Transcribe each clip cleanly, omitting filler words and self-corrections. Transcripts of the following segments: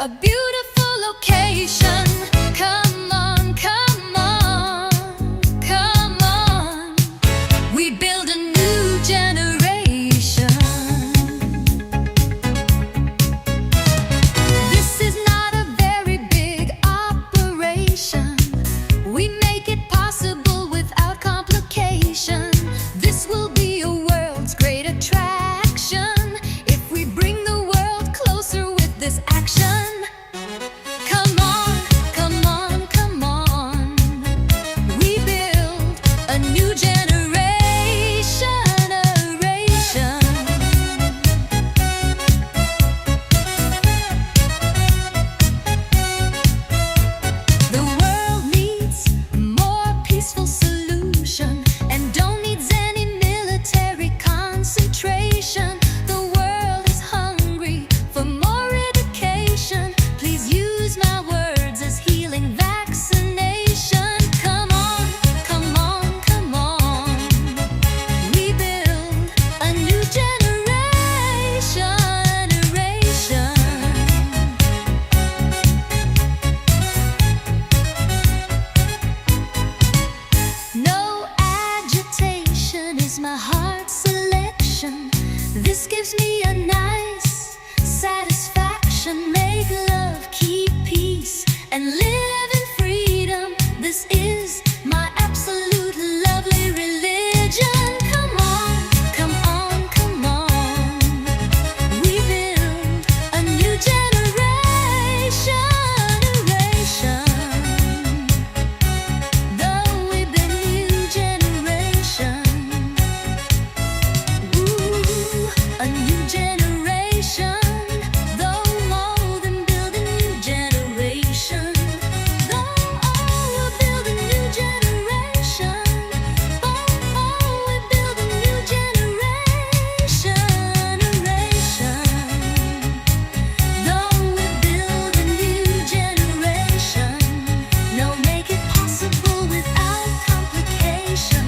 a beautiful location. Come on, come on, come on. We build a new generation. This is not a very big operation. We make it possible without complication. This will be a world's great attraction if we bring the world closer with this action. Come on, come on, come on. We build a new generation, generation. The world needs more peaceful solution and don't needs any military concentration. The world is hungry for more education. Please use my words as healing vaccination. Come on, come on, come on. We build a new generation, generation. No agitation is my heart's selection. This gives me a nice satisfaction. Make love, keep peace, and live in freedom. This is my absolute lovely religion. Come on, come on, come on. We build a new generation, generation. Though we build a new generation, ooh, a new generation. Though more than build a new generation, though we'll build a new generation, we build a new generation, generation. Though we build a new generation, no, make it possible without complication.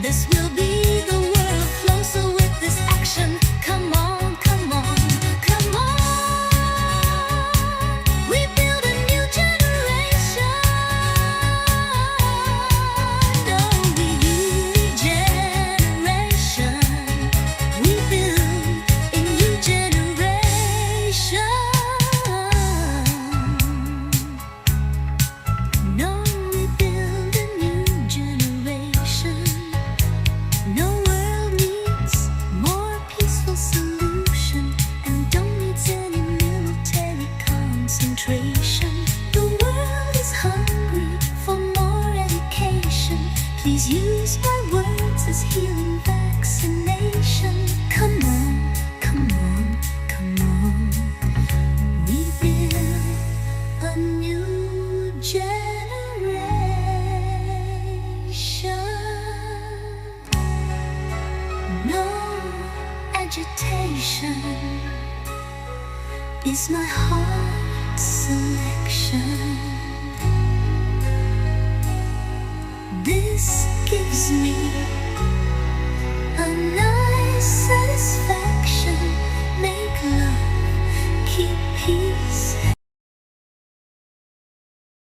This will be the world closer with this action. Come on, come on, come on. We build a new generation. No, we new generation. We build a new generation. No, we build a new generation. No world needs more peaceful solution and don't needs any military concentration. The world is hungry for more education. Please use my words as healing vaccination. Come on, come on, come on. We build a new generation. No agitation is my heart's selection. This gives me